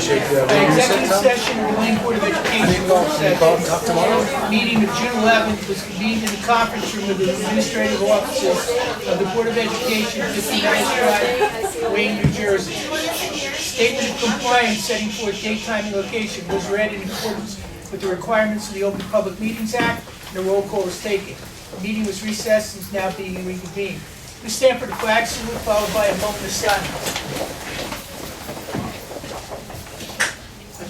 appreciate the Executive session of the Lane Board of Education meeting of June 11th was convened in the conference room of the administrative offices of the Board of Education, 50 Nellis Drive, Wayne, New Jersey. Statement of compliance setting forth date, time, and location was read in accordance with the requirements of the Open Public Meetings Act, and a roll call was taken. The meeting was recessed and is now being reconvened. We stand for the flag salute, followed by a moment of silence.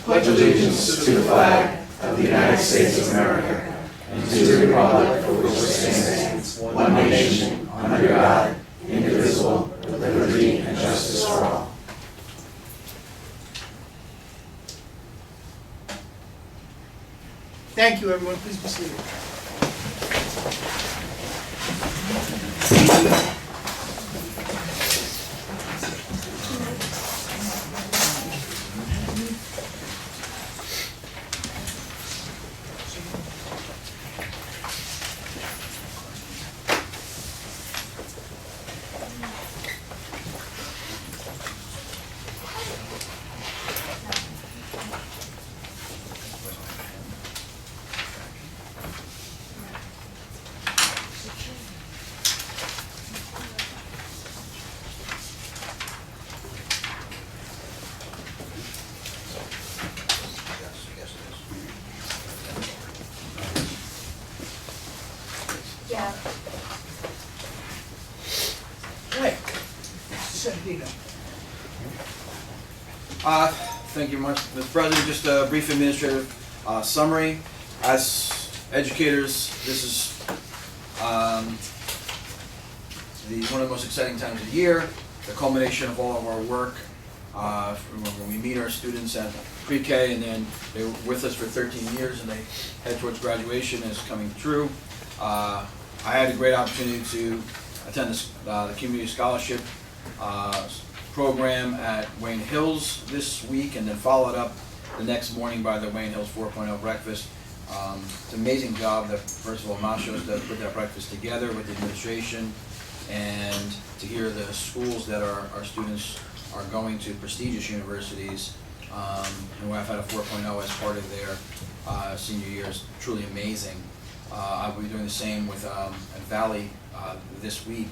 Pledge allegiance to the flag of the United States of America and to the republic for which it stands, one nation, under God, indivisible, with liberty and justice for all. Thank you, everyone. Please be seated. Yeah. Rick, Sedino. Thank you much, Mr. President. Just a brief administrative summary. As educators, this is one of the most exciting times of the year, the culmination of all of our work. When we meet our students at pre-K and then they were with us for 13 years and they head towards graduation is coming true. I had a great opportunity to attend the Community Scholarship program at Wayne Hills this week and then followed up the next morning by the Wayne Hills 4.0 breakfast. It's an amazing job that, first of all, Mashos does put that breakfast together with the administration, and to hear the schools that our students are going to, prestigious universities, and who have had a 4.0 as part of their senior year is truly amazing. I'll be doing the same with at Valley this week.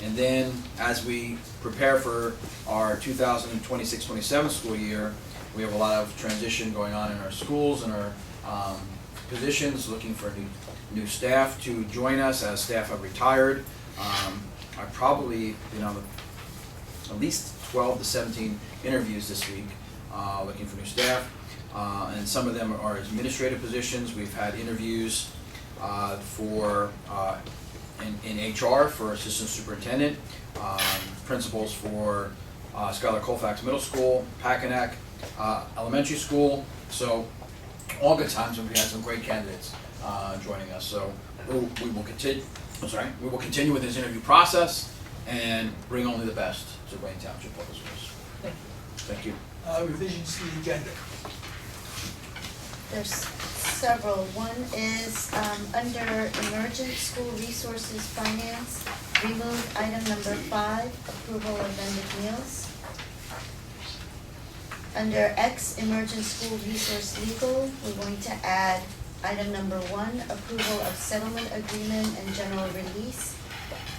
And then as we prepare for our 2026-27 school year, we have a lot of transition going on in our schools and our positions, looking for new staff to join us as staff have retired. I've probably been on at least 12 to 17 interviews this week looking for new staff. And some of them are administrative positions. We've had interviews for in HR for assistant superintendent, principals for Schuyler Colfax Middle School, Packanack Elementary School. So all good times, and we had some great candidates joining us. So we will continue. We will continue with this interview process and bring only the best to Wayne Township Public Schools. Thank you. Thank you. Revisions to the agenda. There's several. One is under Emergent School Resources Finance, remove item number 5, approval of vended meals. Under X, Emergent School Resource Legal, we're going to add item number 1, approval of settlement agreement and general release.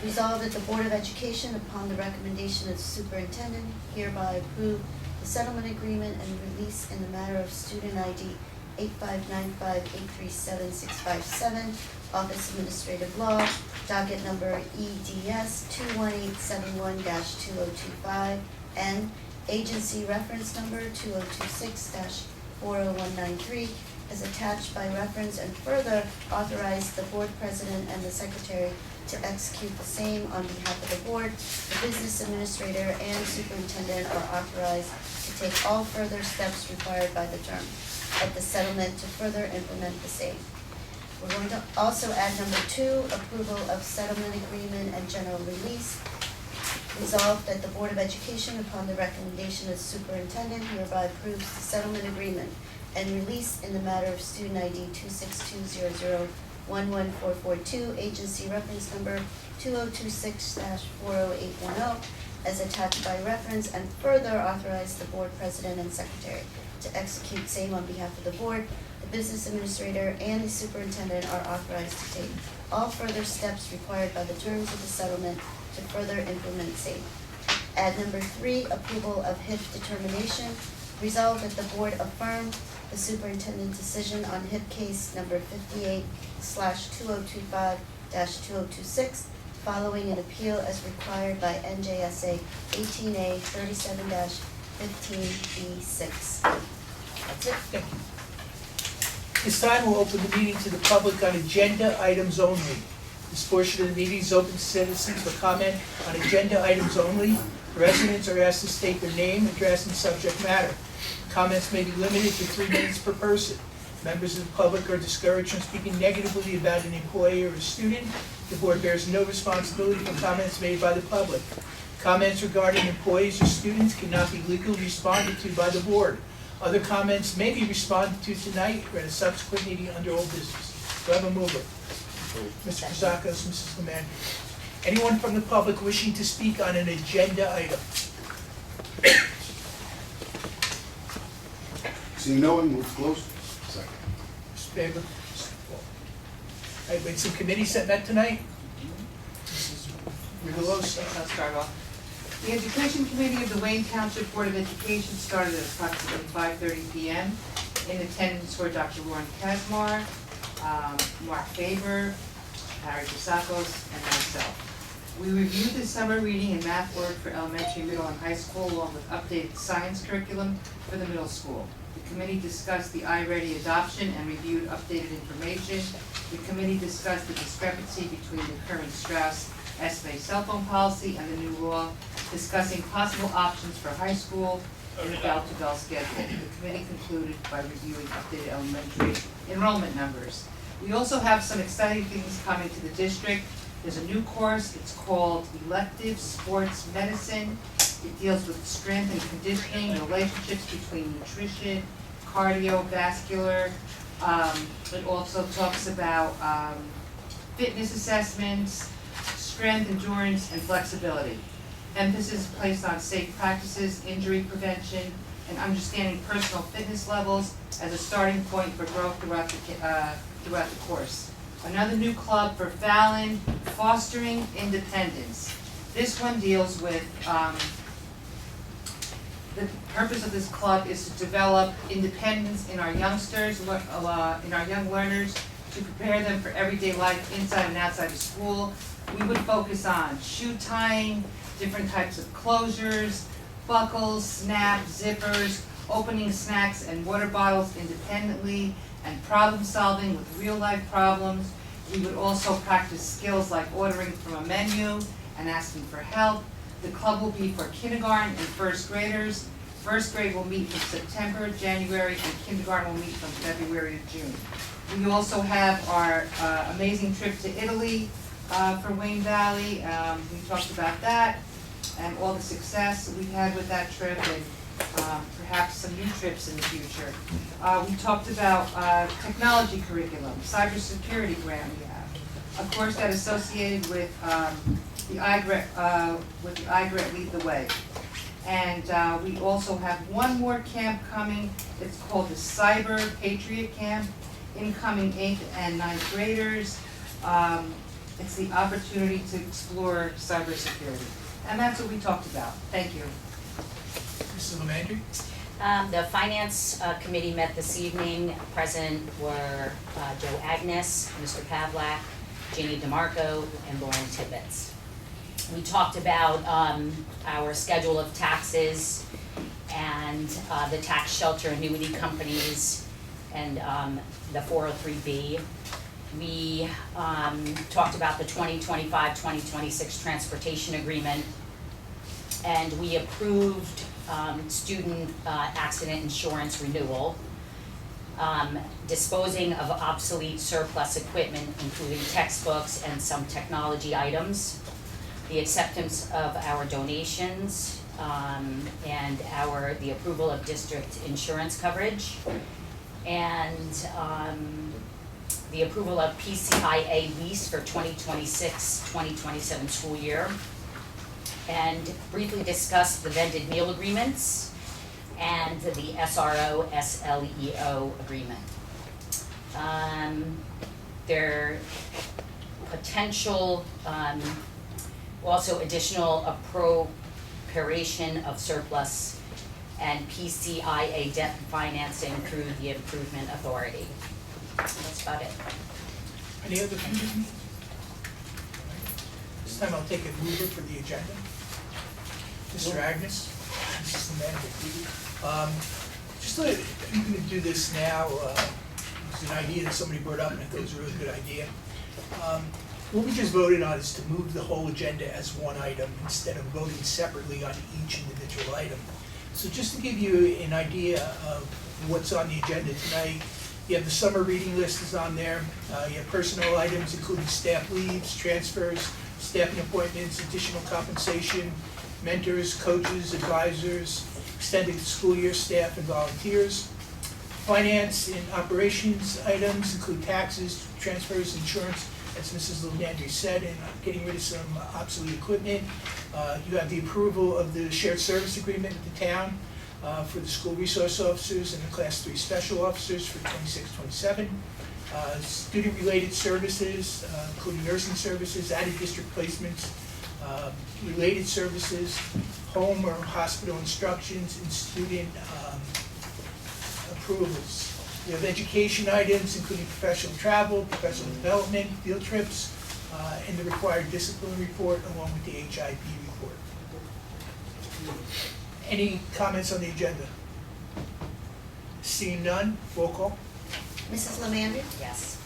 Resolved that the Board of Education, upon the recommendation of the superintendent, hereby approve the settlement agreement and release in the matter of student ID 8595837-657, Office Administrative Law, docket number EDS 21871-2025, and agency reference number 2026-40193, as attached by reference, and further authorize the board president and the secretary to execute the same on behalf of the board. The business administrator and superintendent are authorized to take all further steps required by the term of the settlement to further implement the same. We're going to also add number 2, approval of settlement agreement and general release. Resolved that the Board of Education, upon the recommendation of the superintendent, hereby approves the settlement agreement and release in the matter of student ID 26200-11442, agency reference number 2026-40810, as attached by reference, and further authorize the board president and secretary to execute same on behalf of the board. The business administrator and the superintendent are authorized to take all further steps required by the terms of the settlement to further implement same. At number 3, approval of HIP determination. Resolved that the board affirm the superintendent's decision on HIP case number 58/2025-2026 following an appeal as required by NJSA 18A 37-15B6. That's it. Thank you. This time we'll open the meeting to the public on agenda items only. This portion of the meeting is open to citizens for comment on agenda items only. Residents are asked to state their name, address, and subject matter. Comments may be limited to 3 minutes per person. Members of the public are discouraged from speaking negatively about an employee or a student. The board bears no responsibility for comments made by the public. Comments regarding employees or students cannot be legally responded to by the board. Other comments may be responded to tonight or at a subsequent meeting under old business. Do I have a mover? Mr. Kazakos, Mrs. Lemandry. Anyone from the public wishing to speak on an agenda item? Seeing no one, move to close. Second. Mr. Faber? We had some committees that met tonight. Mrs. Rivelos. I'll start off. The Education Committee of the Wayne Township Board of Education started at approximately 5:30 p.m. In attendance were Dr. Ron Kazmar, Mark Faber, Harry Kazakos, and myself. We reviewed the summer reading and math work for elementary, middle, and high school, along with updated science curriculum for the middle school. The committee discussed the iReady adoption and reviewed updated information. The committee discussed the discrepancy between the current Strauss ESPE cell phone policy and the new law, discussing possible options for high school in the bell-to-bell schedule. The committee concluded by reviewing updated elementary enrollment numbers. We also have some exciting things coming to the district. There's a new course, it's called Elective Sports Medicine. It deals with strength and conditioning, relationships between nutrition, cardiovascular. It also talks about fitness assessments, strength, endurance, and flexibility. Emphasis placed on safe practices, injury prevention, and understanding personal fitness levels as a starting point for growth throughout the course. Another new club for Fallon, Fostering Independence. This one deals with, the purpose of this club is to develop independence in our youngsters, in our young learners, to prepare them for everyday life inside and outside of school. We would focus on shoe tying, different types of closures, buckles, snaps, zippers, opening snacks and water bottles independently, and problem solving with real life problems. We would also practice skills like ordering from a menu and asking for help. The club will be for kindergarten and first graders. First grade will meet from September, January, and kindergarten will meet from February to June. We also have our amazing trip to Italy for Wayne Valley. We talked about that and all the success we've had with that trip, and perhaps some new trips in the future. We talked about technology curriculum, cybersecurity grant we have, a course that associated with the iGret Lead the Way. And we also have one more camp coming. It's called the Cyber Patriot Camp, incoming 8th and 9th graders. It's the opportunity to explore cybersecurity. And that's what we talked about. Thank you. Mrs. Lemandry? The Finance Committee met this evening. Present were Joe Agnes, Mr. Pavlak, Jeannie DeMarco, and Lauren Tibbetts. We talked about our schedule of taxes and the tax shelter annuity companies and the 403B. We talked about the 2025-2026 transportation agreement, and we approved student accident insurance renewal, disposing of obsolete surplus equipment, including textbooks and some technology items, the acceptance of our donations, and the approval of district insurance coverage, and the approval of PCIA lease for 2026-2027 school year. and briefly discuss the vended meal agreements and the SRO, SLEO agreement. There potential, also additional appropriation of surplus and PCIA debt financing through the Improvement Authority. That's about it. Any other questions? This time I'll take a mover for the agenda. Mr. Agnes, this is the manager. Just I'm going to do this now. It's an idea that somebody brought up, and I thought it was a really good idea. What we just voted on is to move the whole agenda as one item instead of voting separately on each individual item. So just to give you an idea of what's on the agenda tonight, you have the summer reading list is on there. You have personnel items including staff leaves, transfers, staffing appointments, additional compensation, mentors, coaches, advisors, extended school year staff and volunteers. Finance and operations items include taxes, transfers, insurance, as Mrs. Landry said, and getting rid of some obsolete equipment. You have the approval of the shared service agreement with the town for the school resource officers and the Class 3 special officers for 26-27. Student-related services, including nursing services, out-of-district placements, related services, home or hospital instructions, and student approvals. We have education items, including professional travel, professional development, field trips, and the required discipline report, along with the HIP report. Any comments on the agenda? Seeing none, roll call. Mrs. Lemandry? Yes.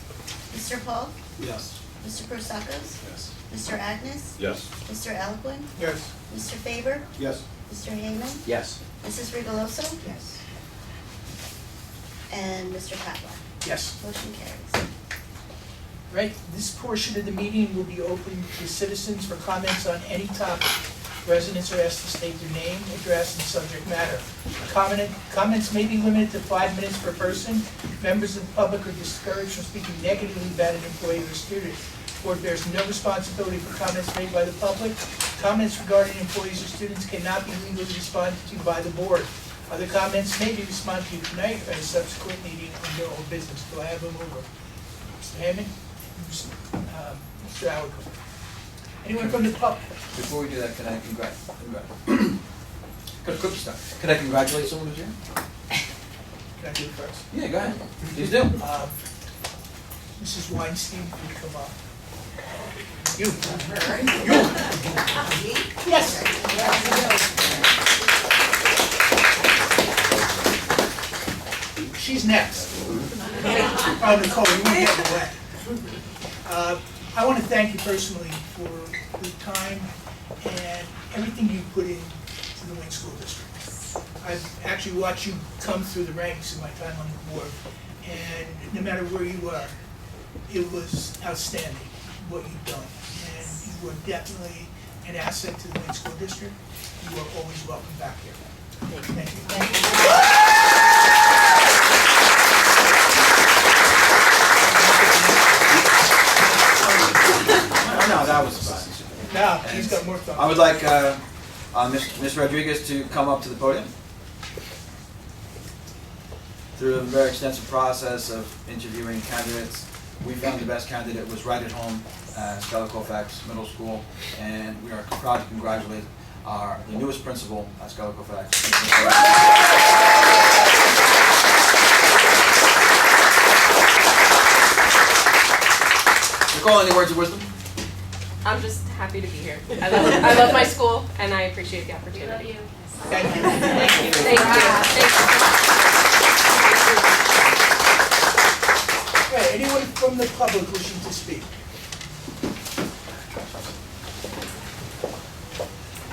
Mr. Paul? Yes. Mr. Prusakos? Yes. Mr. Agnes? Yes. Mr. Eloquin? Yes. Mr. Faber? Yes. Mr. Heyman? Yes. Mrs. Rigoloso? Yes. And Mr. Kaplan? Yes. Motion carries. Right, this portion of the meeting will be open to citizens for comments on any topic. Residents are asked to state their name, address, and subject matter. Comments may be limited to 5 minutes per person. Members of the public are discouraged from speaking negatively about an employee or student. The board bears no responsibility for comments made by the public. Comments regarding employees or students cannot be legally responded to by the board. Other comments may be responded to tonight or at a subsequent meeting under old business. Do I have a mover? Mr. Hammond? Mr. Alacon? Anyone from the public? Before we do that, can I Could I congratulate someone who's here? Can I do it first? Yeah, go ahead. Please do. Mrs. Weinstein, if you come up. You. Yes. She's next. Oh, Nicole, you won't get wet. I want to thank you personally for the time and everything you put into the Wayne School District. I've actually watched you come through the ranks in my time on the board, and no matter where you are, it was outstanding what you've done. And you were definitely an asset to the Wayne School District. You are always welcome back here. Thank you. No, that was fun. Now, he's got more thoughts. I would like Ms. Rodriguez to come up to the podium. Through a very extensive process of interviewing candidates, we found the best candidate was right at home at Stella Colfax Middle School, and we are proud to congratulate the newest principal at Stella Colfax. Nicole, any words of wisdom? I'm just happy to be here. I love my school, and I appreciate the opportunity. Thank you. Thank you. Right, anyone from the public wishing to speak?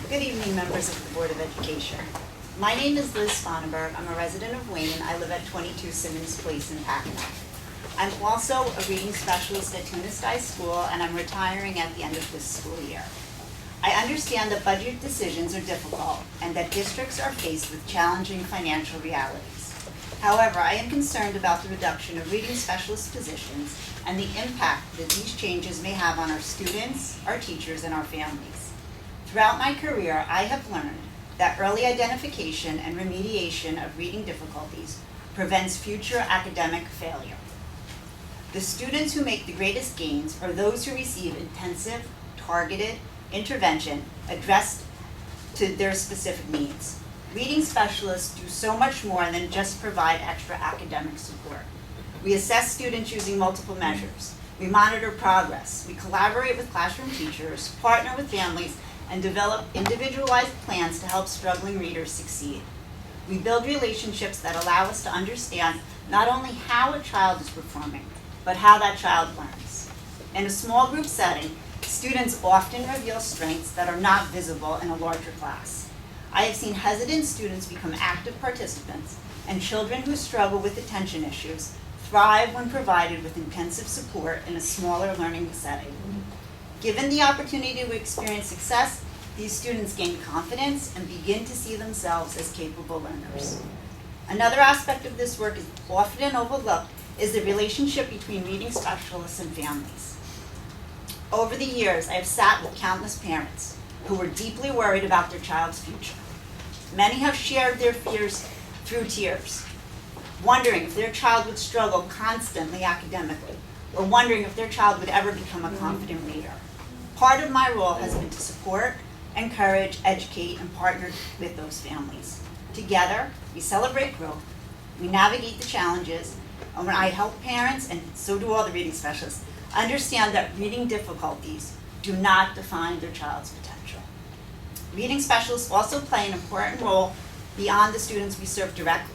Good evening, members of the Board of Education. My name is Liz Sponenberg. I'm a resident of Wayne. I live at 22 Simmons Place in Packanack. I'm also a reading specialist at Tuna Sky School, and I'm retiring at the end of this school year. I understand that budget decisions are difficult and that districts are faced with challenging financial realities. However, I am concerned about the reduction of reading specialist positions and the impact that these changes may have on our students, our teachers, and our families. Throughout my career, I have learned that early identification and remediation of reading difficulties prevents future academic failure. The students who make the greatest gains are those who receive intensive, targeted intervention addressed to their specific needs. Reading specialists do so much more than just provide extra academic support. We assess students using multiple measures. We monitor progress. We collaborate with classroom teachers, partner with families, and develop individualized plans to help struggling readers succeed. We build relationships that allow us to understand not only how a child is performing, but how that child learns. In a small group setting, students often reveal strengths that are not visible in a larger class. I have seen hesitant students become active participants, and children who struggle with attention issues thrive when provided with intensive support in a smaller learning setting. Given the opportunity to experience success, these students gain confidence and begin to see themselves as capable learners. Another aspect of this work is often overlooked is the relationship between reading specialists and families. Over the years, I have sat with countless parents who were deeply worried about their child's future. Many have shared their fears through tears, wondering if their child would struggle constantly academically, or wondering if their child would ever become a confident reader. Part of my role has been to support, encourage, educate, and partner with those families. Together, we celebrate growth, we navigate the challenges, and when I help parents, and so do all the reading specialists, understand that reading difficulties do not define their child's potential. Reading specialists also play an important role beyond the students we serve directly.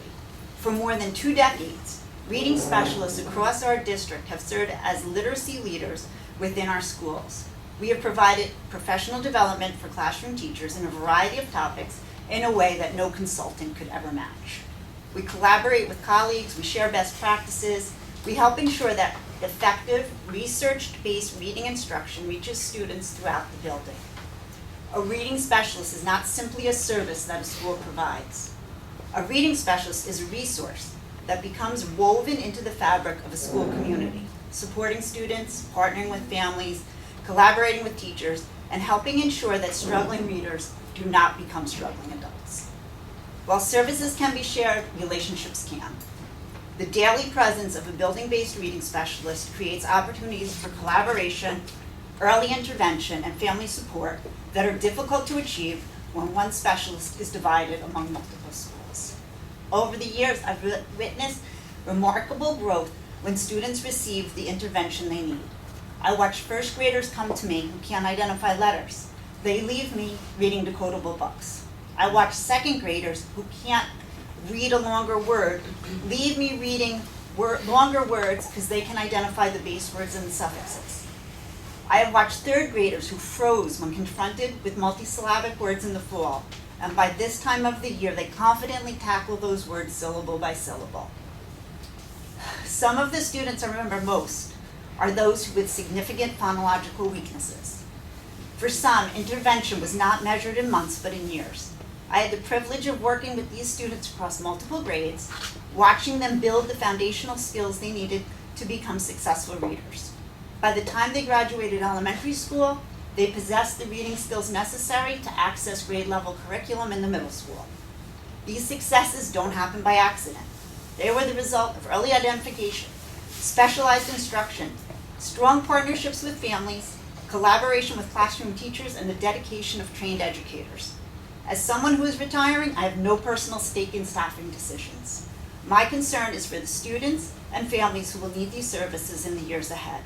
For more than 2 decades, reading specialists across our district have served as literacy leaders within our schools. We have provided professional development for classroom teachers in a variety of topics in a way that no consultant could ever match. We collaborate with colleagues, we share best practices, we help ensure that effective, research-based reading instruction reaches students throughout the building. A reading specialist is not simply a service that a school provides. A reading specialist is a resource that becomes woven into the fabric of a school community, supporting students, partnering with families, collaborating with teachers, and helping ensure that struggling readers do not become struggling adults. While services can be shared, relationships can. The daily presence of a building-based reading specialist creates opportunities for collaboration, early intervention, and family support that are difficult to achieve when one specialist is divided among multiple schools. Over the years, I've witnessed remarkable growth when students receive the intervention they need. I watch first graders come to me who can't identify letters. They leave me reading decodable books. I watch second graders who can't read a longer word, leave me reading longer words because they can identify the base words and the suffixes. I have watched third graders who froze when confronted with multisyllabic words in the fall, and by this time of the year, they confidently tackle those words syllable by syllable. Some of the students I remember most are those with significant phonological weaknesses. For some, intervention was not measured in months, but in years. I had the privilege of working with these students across multiple grades, watching them build the foundational skills they needed to become successful readers. By the time they graduated elementary school, they possessed the reading skills necessary to access grade-level curriculum in the middle school. These successes don't happen by accident. They were the result of early identification, specialized instruction, strong partnerships with families, collaboration with classroom teachers, and the dedication of trained educators. As someone who is retiring, I have no personal stake in staffing decisions. My concern is for the students and families who will need these services in the years ahead.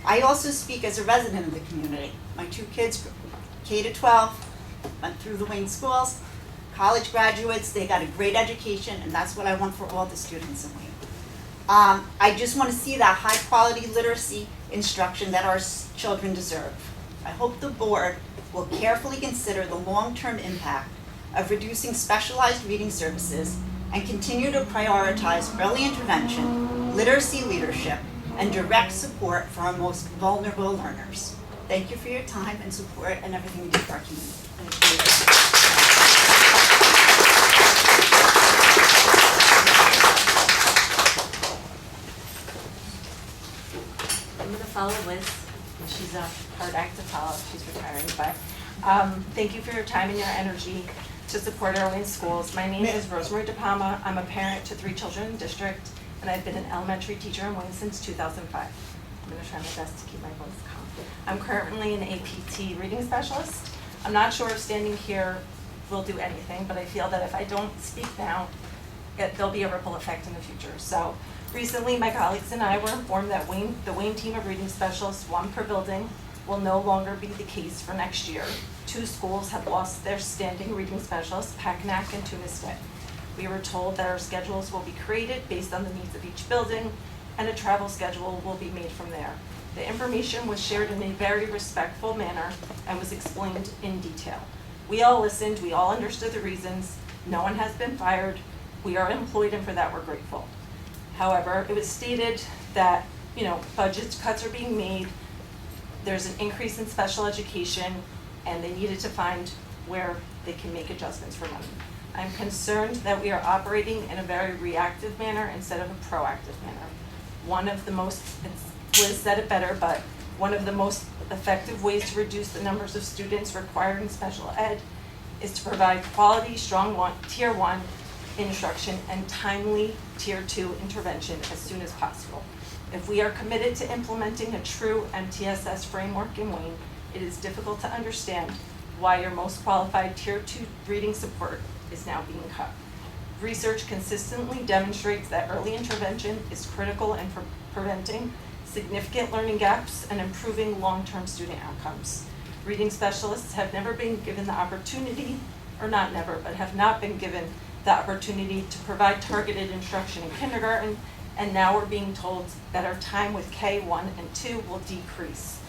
I also speak as a resident of the community. My 2 kids, K-12, went through the Wayne schools, college graduates, they got a great education, and that's what I want for all the students in Wayne. I just want to see that high quality literacy instruction that our children deserve. I hope the board will carefully consider the long-term impact of reducing specialized reading services and continue to prioritize early intervention, literacy leadership, and direct support for our most vulnerable learners. Thank you for your time and support and everything you do for our community. I'm going to follow Liz. She's a hard act to follow. She's retiring, but Thank you for your time and your energy to support our Wayne schools. My name is Rosemary DePalma. I'm a parent to 3 children in the district, and I've been an elementary teacher in Wayne since 2005. I'm going to try my best to keep my voice calm. I'm currently an APT reading specialist. I'm not sure if standing here will do anything, but I feel that if I don't speak now, there'll be a ripple effect in the future. So recently, my colleagues and I were informed that the Wayne team of reading specialists, 1 per building, will no longer be the case for next year. 2 schools have lost their standing reading specialists, Packanack and Tunisquet. We were told that our schedules will be created based on the needs of each building, and a travel schedule will be made from there. The information was shared in a very respectful manner and was explained in detail. We all listened, we all understood the reasons. No one has been fired. We are employed, and for that we're grateful. However, it was stated that, budget cuts are being made, there's an increase in special education, and they needed to find where they can make adjustments for money. I'm concerned that we are operating in a very reactive manner instead of a proactive manner. Liz said it better, but one of the most effective ways to reduce the numbers of students requiring special ed is to provide quality, strong tier 1 instruction and timely tier 2 intervention as soon as possible. If we are committed to implementing a true MTSS framework in Wayne, it is difficult to understand why your most qualified tier 2 reading support is now being cut. Research consistently demonstrates that early intervention is critical in preventing significant learning gaps and improving long-term student outcomes. Reading specialists have never been given the opportunity, or not never, but have not been given the opportunity to provide targeted instruction in kindergarten, and now we're being told that our time with K1 and 2 will decrease.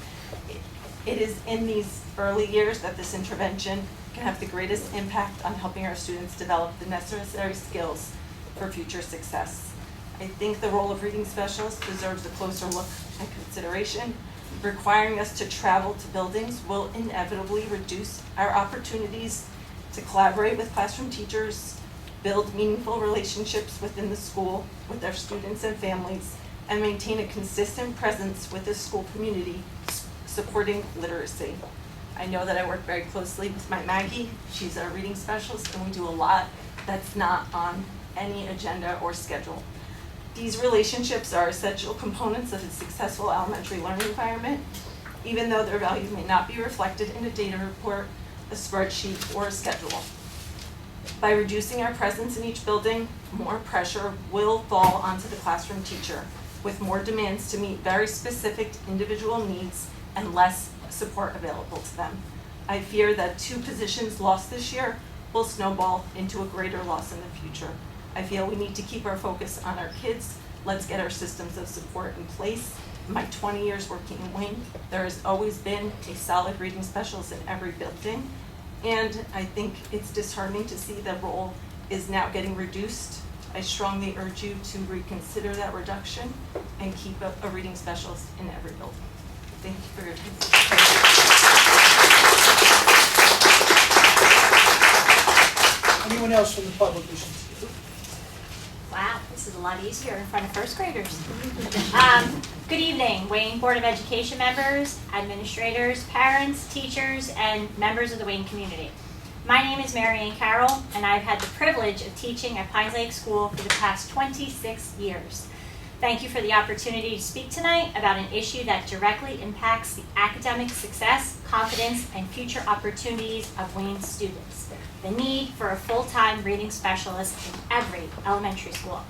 It is in these early years that this intervention can have the greatest impact on helping our students develop the necessary skills for future success. I think the role of reading specialists deserves a closer look and consideration. Requiring us to travel to buildings will inevitably reduce our opportunities to collaborate with classroom teachers, build meaningful relationships within the school with their students and families, and maintain a consistent presence with the school community supporting literacy. I know that I work very closely with my Maggie. She's our reading specialist, and we do a lot that's not on any agenda or schedule. These relationships are essential components of a successful elementary learning environment, even though their value may not be reflected in a data report, a spreadsheet, or a schedule. By reducing our presence in each building, more pressure will fall onto the classroom teacher, with more demands to meet very specific individual needs and less support available to them. I fear that 2 positions lost this year will snowball into a greater loss in the future. I feel we need to keep our focus on our kids. Let's get our systems of support in place. In my 20 years working in Wayne, there has always been a solid reading specialist in every building, and I think it's disheartening to see the role is now getting reduced. I strongly urge you to reconsider that reduction and keep a reading specialist in every building. Thank you for your time. Anyone else from the public wishing to speak? Wow, this is a lot easier in front of first graders. Good evening, Wayne Board of Education members, administrators, parents, teachers, and members of the Wayne community. My name is Mary Ann Carroll, and I've had the privilege of teaching at Pines Lake School for the past 26 years. Thank you for the opportunity to speak tonight about an issue that directly impacts the academic success, confidence, and future opportunities of Wayne students. The need for a full-time reading specialist in every elementary school.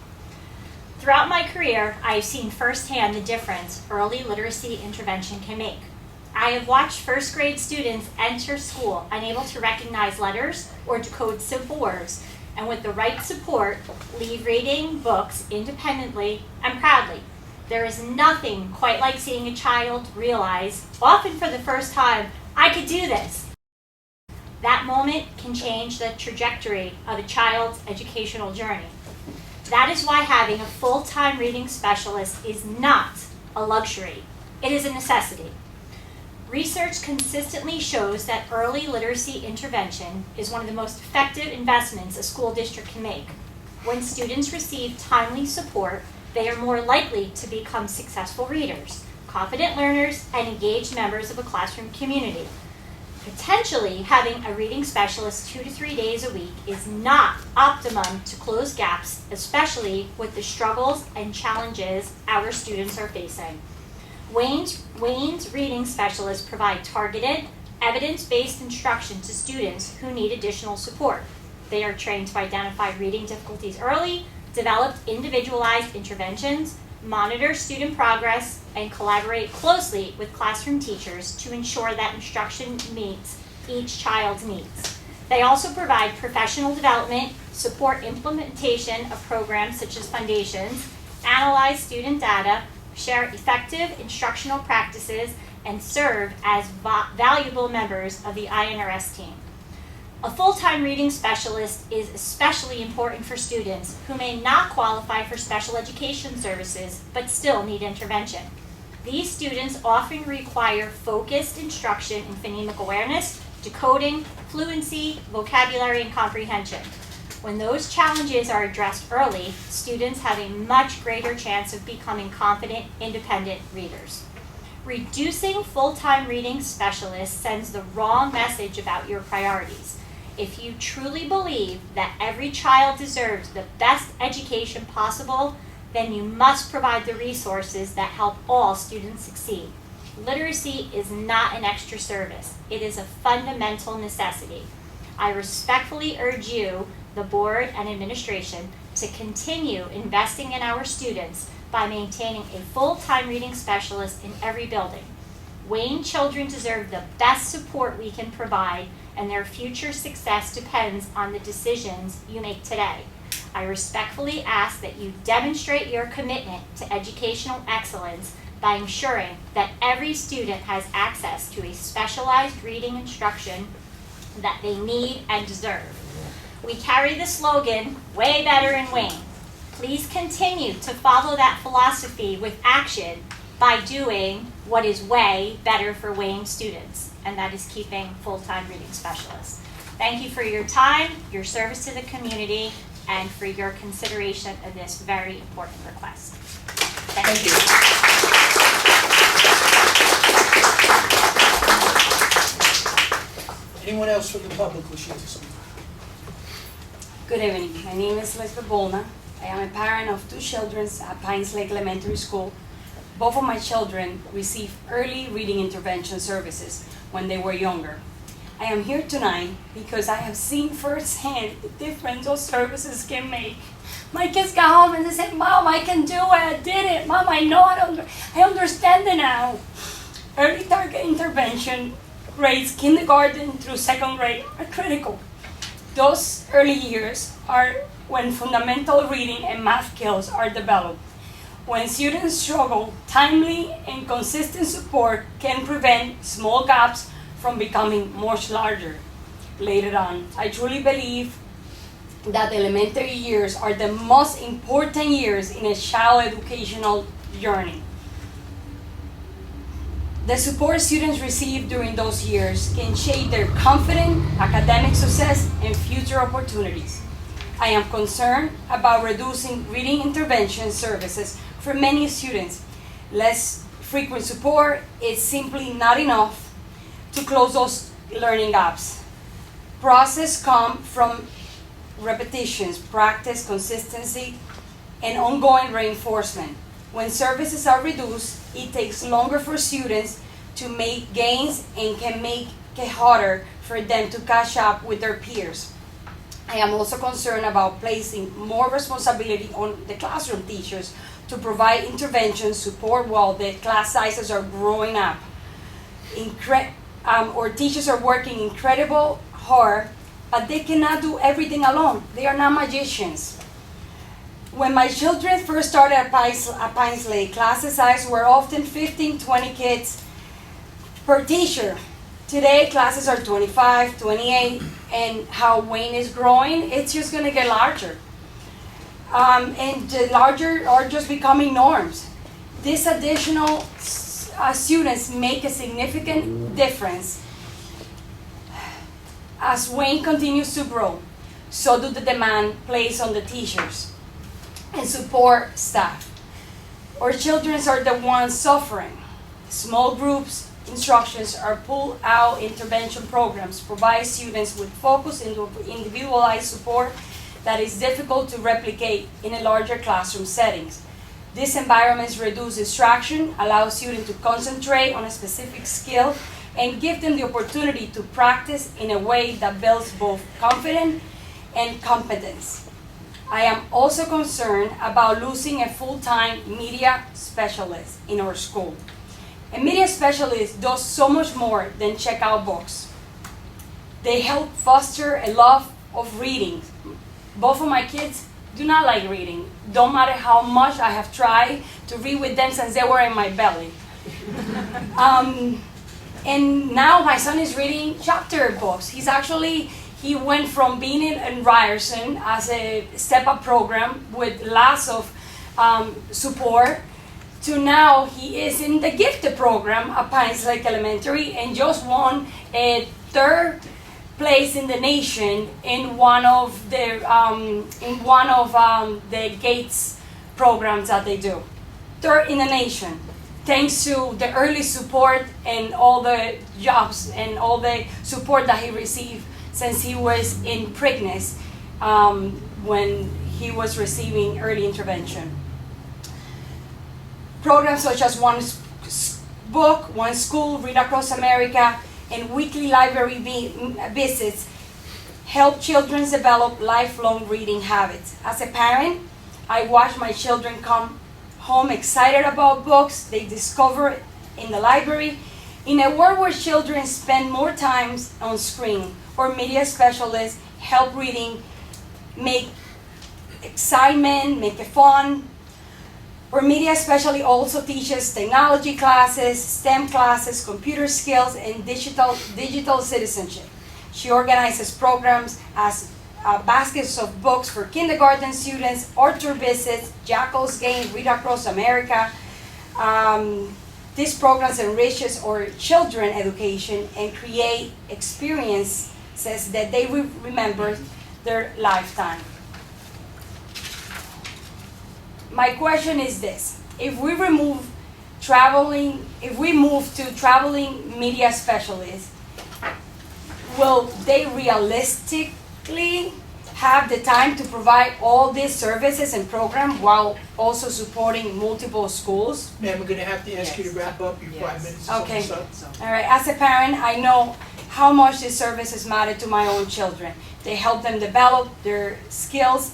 Throughout my career, I have seen firsthand the difference early literacy intervention can make. I have watched first grade students enter school unable to recognize letters or decode simple words, and with the right support, leave reading books independently and proudly. There is nothing quite like seeing a child realize, often for the first time, I could do this. That moment can change the trajectory of a child's educational journey. That is why having a full-time reading specialist is not a luxury. It is a necessity. Research consistently shows that early literacy intervention is one of the most effective investments a school district can make. When students receive timely support, they are more likely to become successful readers, confident learners, and engaged members of a classroom community. Potentially, having a reading specialist 2 to 3 days a week is not optimum to close gaps, especially with the struggles and challenges our students are facing. Wayne's reading specialists provide targeted, evidence-based instruction to students who need additional support. They are trained to identify reading difficulties early, develop individualized interventions, monitor student progress, and collaborate closely with classroom teachers to ensure that instruction meets each child's needs. They also provide professional development, support implementation of programs such as foundations, analyze student data, share effective instructional practices, and serve as valuable members of the INRS team. A full-time reading specialist is especially important for students who may not qualify for special education services but still need intervention. These students often require focused instruction in phonemic awareness, decoding, fluency, vocabulary, and comprehension. When those challenges are addressed early, students have a much greater chance of becoming confident, independent readers. Reducing full-time reading specialists sends the wrong message about your priorities. If you truly believe that every child deserves the best education possible, then you must provide the resources that help all students succeed. Literacy is not an extra service. It is a fundamental necessity. I respectfully urge you, the board and administration, to continue investing in our students by maintaining a full-time reading specialist in every building. Wayne children deserve the best support we can provide, and their future success depends on the decisions you make today. I respectfully ask that you demonstrate your commitment to educational excellence by ensuring that every student has access to a specialized reading instruction that they need and deserve. We carry the slogan, "Way better in Wayne." Please continue to follow that philosophy with action by doing what is way better for Wayne students, and that is keeping full-time reading specialists. Thank you for your time, your service to the community, and for your consideration of this very important request. Thank you. Anyone else from the public wishing to speak? Good evening. My name is Lesbeth Bolna. I am a parent of 2 children at Pines Lake Elementary School. Both of my children received early reading intervention services when they were younger. I am here tonight because I have seen firsthand the difference those services can make. My kids got home and they said, "Mom, I can do it. I did it. Mom, I know I understand it now." Early target intervention grades kindergarten through 2nd grade are critical. Those early years are when fundamental reading and math skills are developed. When students struggle, timely and consistent support can prevent small gaps from becoming much larger later on. I truly believe that the elementary years are the most important years in a child's educational journey. The support students receive during those years can shape their confidence, academic success, and future opportunities. I am concerned about reducing reading intervention services for many students. Less frequent support is simply not enough to close those learning gaps. Process come from repetitions, practice, consistency, and ongoing reinforcement. When services are reduced, it takes longer for students to make gains and can make it harder for them to catch up with their peers. I am also concerned about placing more responsibility on the classroom teachers to provide intervention support while the class sizes are growing up. Or teachers are working incredible hard, but they cannot do everything alone. They are not magicians. When my children first started at Pines Lake, class sizes were often 15, 20 kids per teacher. Today, classes are 25, 28, and how Wayne is growing, it's just going to get larger. And the larger are just becoming norms. These additional students make a significant difference. As Wayne continues to grow, so do the demand placed on the teachers and support staff. Our children are the ones suffering. Small groups, instructions or pull-out intervention programs provide students with focused individualized support that is difficult to replicate in a larger classroom settings. These environments reduce distraction, allow students to concentrate on a specific skill, and give them the opportunity to practice in a way that builds both confidence and competence. I am also concerned about losing a full-time media specialist in our school. A media specialist does so much more than check out books. They help foster a love of reading. Both of my kids do not like reading. Don't matter how much I have tried to read with them since they were in my belly. And now my son is reading chapter books. He went from being in Ryerson as a step-up program with lots of support to now he is in the gifted program at Pines Lake Elementary and just won a third place in the nation in one of the Gates programs that they do. Third in the nation, thanks to the early support and all the jobs and all the support that he received since he was in Preakness when he was receiving early intervention. Programs such as One Book, One School, Read Across America, and weekly library visits help children develop lifelong reading habits. As a parent, I watch my children come home excited about books they discover in the library. In a world where children spend more time on screen, or media specialists help reading make excitement, make it fun. Or media especially also teaches technology classes, STEM classes, computer skills, and digital citizenship. She organizes programs as baskets of books for kindergarten students, Arthur visits, Jackal's Game, Read Across America. These programs enriches our children education and create experiences that they will remember their lifetime. My question is this: if we move to traveling media specialists, will they realistically have the time to provide all these services and programs while also supporting multiple schools? Ma'am, we're gonna have to ask you to wrap up your 5 minutes. Okay. So, All right. As a parent, I know how much these services matter to my own children. They help them develop their skills.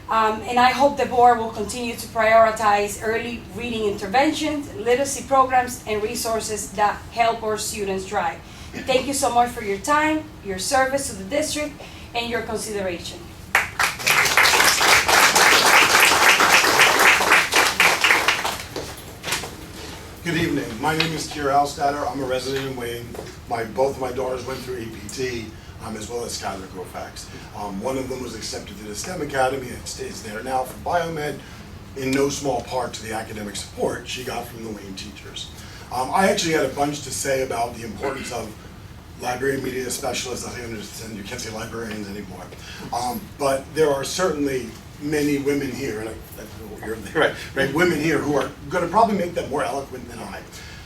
And I hope the board will continue to prioritize early reading interventions, literacy programs, and resources that help our students thrive. Thank you so much for your time, your service to the district, and your consideration. Good evening. My name is Kier Alstatter. I'm a resident in Wayne. Both of my daughters went through APT, as well as Skylar Grofax. One of them was accepted to the STEM Academy and stays there now for biomed, in no small part to the academic support she got from the Wayne teachers. I actually had a bunch to say about the importance of library and media specialists. I understand you can't say librarians anymore. But there are certainly many women here, and you're right, women here who are going to probably make that more eloquent than I.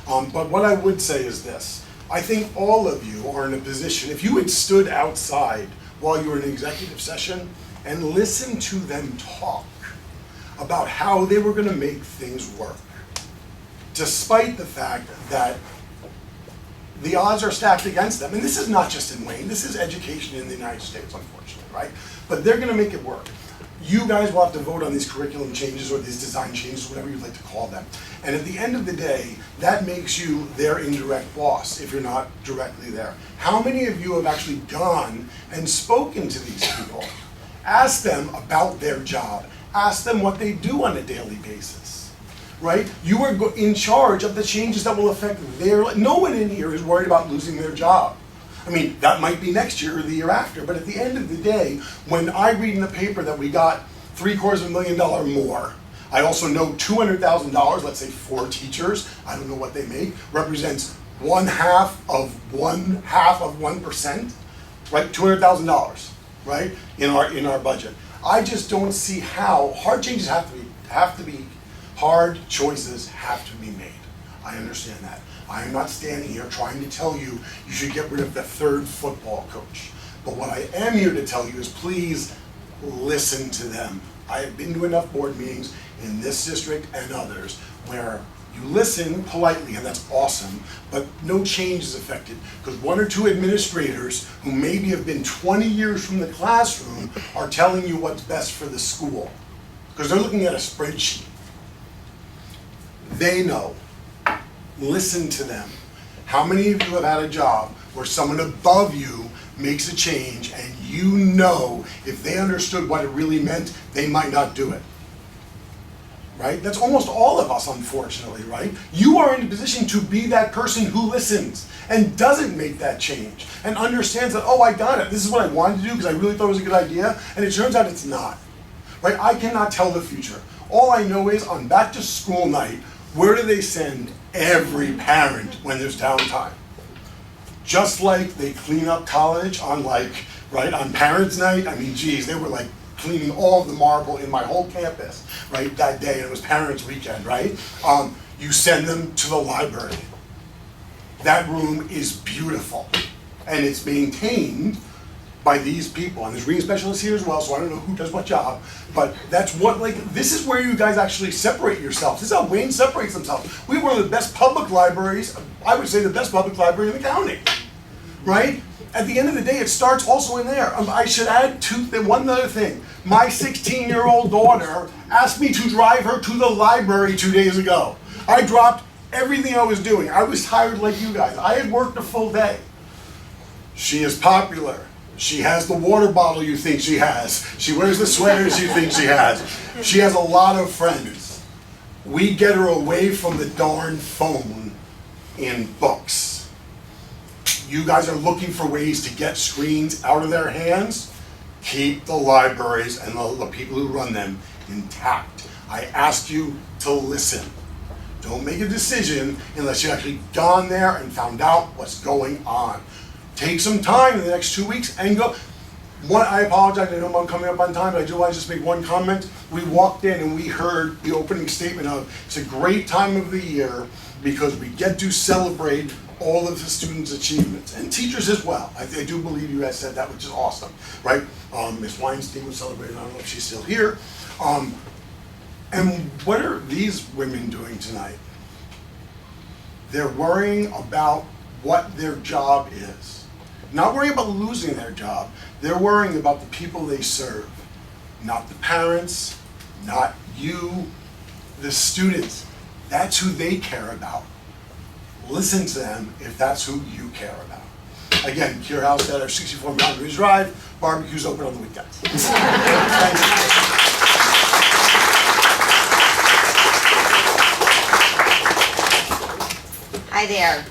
But what I would say is this: I think all of you are in a position, if you had stood outside while you were in an executive session and listened to them talk about how they were going to make things work, despite the fact that the odds are stacked against them. And this is not just in Wayne, this is education in the United States, unfortunately, right? But they're going to make it work. You guys will have to vote on these curriculum changes or these design changes, whatever you'd like to call them. And at the end of the day, that makes you their indirect boss if you're not directly there. How many of you have actually gone and spoken to these people? Ask them about their job. Ask them what they do on a daily basis, right? You are in charge of the changes that will affect their life. No one in here is worried about losing their job. I mean, that might be next year or the year after, but at the end of the day, when I read in the paper that we got $750,000 more, I also know $200,000, let's say 4 teachers, I don't know what they make, represents 1/2 of 1%, right? $200,000, right? In our budget. I just don't see how hard changes hard choices have to be made. I understand that. I am not standing here trying to tell you you should get rid of the third football coach. But what I am here to tell you is please listen to them. I have been to enough board meetings in this district and others where you listen politely, and that's awesome, but no change is affected because one or two administrators who maybe have been 20 years from the classroom are telling you what's best for the school because they're looking at a spreadsheet. They know. Listen to them. How many of you have had a job where someone above you makes a change and you know if they understood what it really meant, they might not do it? Right? That's almost all of us, unfortunately, right? You are in a position to be that person who listens and doesn't make that change and understands that, oh, I got it. This is what I wanted to do because I really thought it was a good idea, and it turns out it's not. Right? I cannot tell the future. All I know is on back to school night, where do they send every parent when there's downtime? Just like they clean up college on on parents' night. I mean, geez, they were like cleaning all of the marble in my whole campus, right, that day, and it was parents' weekend, right? You send them to the library. That room is beautiful, and it's maintained by these people, and there's reading specialists here as well, so I don't know who does what job, but that's what, this is where you guys actually separate yourselves. This is how Wayne separates themselves. We have one of the best public libraries, I would say the best public library in the county, right? At the end of the day, it starts also in there. I should add one other thing. My 16-year-old daughter asked me to drive her to the library 2 days ago. I dropped everything I was doing. I was tired like you guys. I had worked a full day. She is popular. She has the water bottle you think she has. She wears the sweaters you think she has. She has a lot of friends. We get her away from the darn phone in books. You guys are looking for ways to get screens out of their hands. Keep the libraries and the people who run them intact. I ask you to listen. Don't make a decision unless you've actually gone there and found out what's going on. Take some time in the next 2 weeks and go. I apologize, I know I'm coming up on time, but I do want to just make one comment. We walked in and we heard the opening statement of, it's a great time of the year because we get to celebrate all of the students' achievements, and teachers as well. I do believe you guys said that, which is awesome, right? Ms. Weinstein was celebrating, I don't know if she's still here. And what are these women doing tonight? They're worrying about what their job is. Not worrying about losing their job, they're worrying about the people they serve. Not the parents, not you, the students. That's who they care about. Listen to them if that's who you care about. Again, Kier House at our 64 Mountain Ridge Drive. Barbecue's open on the weekends. Thank you. Hi there.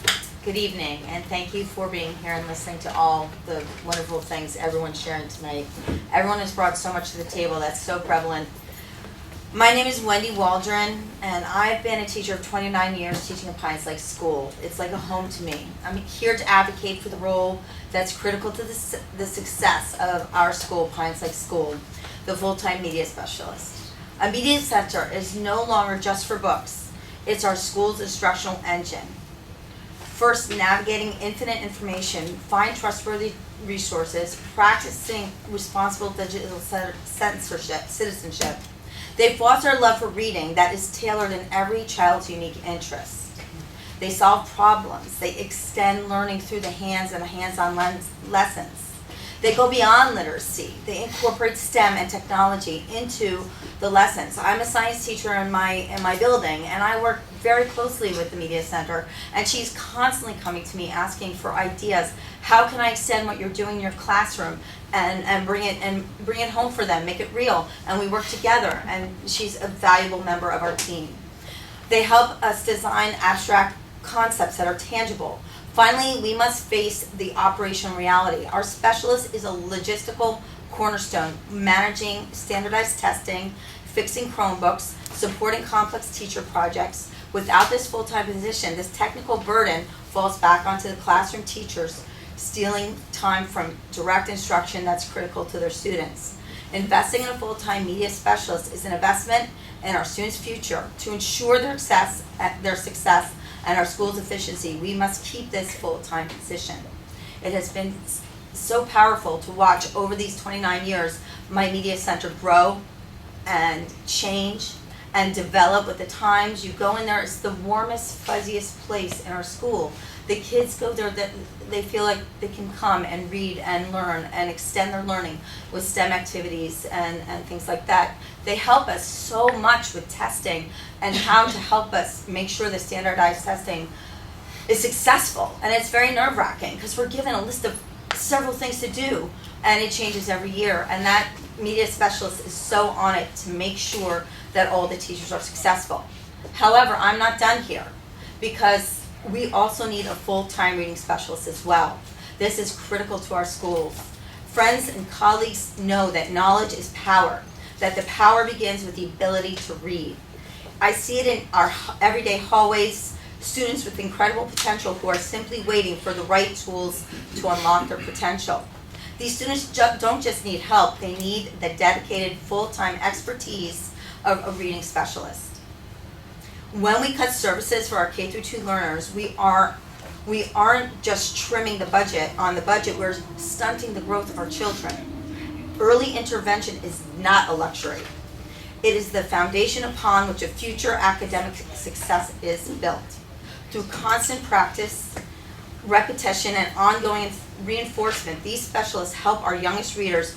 Good evening, and thank you for being here and listening to all the wonderful things everyone's sharing tonight. Everyone has brought so much to the table that's so prevalent. My name is Wendy Waldron, and I've been a teacher of 29 years teaching at Pines Lake School. It's like a home to me. I'm here to advocate for the role that's critical to the success of our school, Pines Lake School, the full-time media specialist. A media center is no longer just for books. It's our school's instructional engine. First, navigating infinite information, find trustworthy resources, practicing responsible digital citizenship. They foster a love for reading that is tailored in every child's unique interest. They solve problems. They extend learning through the hands and hands-on lessons. They go beyond literacy. They incorporate STEM and technology into the lessons. I'm a science teacher in my building, and I work very closely with the Media Center, and she's constantly coming to me asking for ideas. How can I extend what you're doing in your classroom and bring it home for them, make it real? And we work together, and she's a valuable member of our team. They help us design abstract concepts that are tangible. Finally, we must face the operational reality. Our specialist is a logistical cornerstone, managing standardized testing, fixing Chromebooks, supporting complex teacher projects. Without this full-time position, this technical burden falls back onto the classroom teachers, stealing time from direct instruction that's critical to their students. Investing in a full-time media specialist is an investment in our students' future to ensure their success and our school's efficiency, we must keep this full-time position. It has been so powerful to watch over these 29 years my media center grow and change and develop with the times. You go in there, it's the warmest, fuzziest place in our school. The kids go there, that they feel like they can come and read and learn and extend their learning with STEM activities and things like that. They help us so much with testing and how to help us make sure the standardized testing is successful. And it's very nerve-wracking because we're given a list of several things to do and it changes every year. And that media specialist is so on it to make sure that all the teachers are successful. However, I'm not done here because we also need a full-time reading specialist as well. This is critical to our schools. Friends and colleagues know that knowledge is power, that the power begins with the ability to read. I see it in our everyday hallways, students with incredible potential who are simply waiting for the right tools to unlock their potential. These students don't just need help, they need the dedicated full-time expertise of a reading specialist. When we cut services for our K-2 learners, we aren't just trimming the budget, we're stunting the growth of our children. Early intervention is not a luxury. It is the foundation upon which a future academic success is built. Through constant practice, repetition, and ongoing reinforcement, these specialists help our youngest readers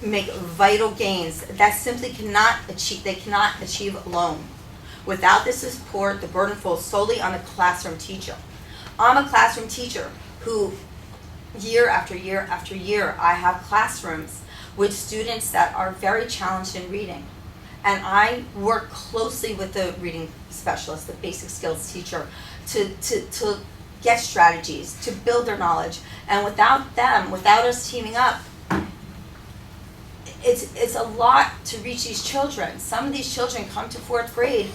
make vital gains that simply cannot achieve alone. Without this support, the burden falls solely on the classroom teacher. I'm a classroom teacher who, year after year after year, I have classrooms with students that are very challenged in reading. And I work closely with the reading specialist, the basic skills teacher, to get strategies, to build their knowledge. And without them, without us teaming up, it's a lot to reach these children. Some of these children come to 4th grade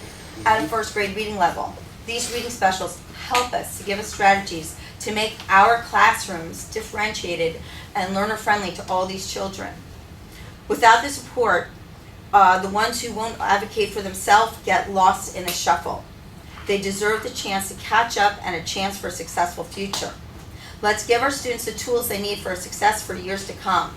at a 1st grade reading level. These reading specialists help us to give us strategies to make our classrooms differentiated and learner-friendly to all these children. Without the support, the ones who won't advocate for themselves get lost in the shuffle. They deserve the chance to catch up and a chance for a successful future. Let's give our students the tools they need for success for years to come.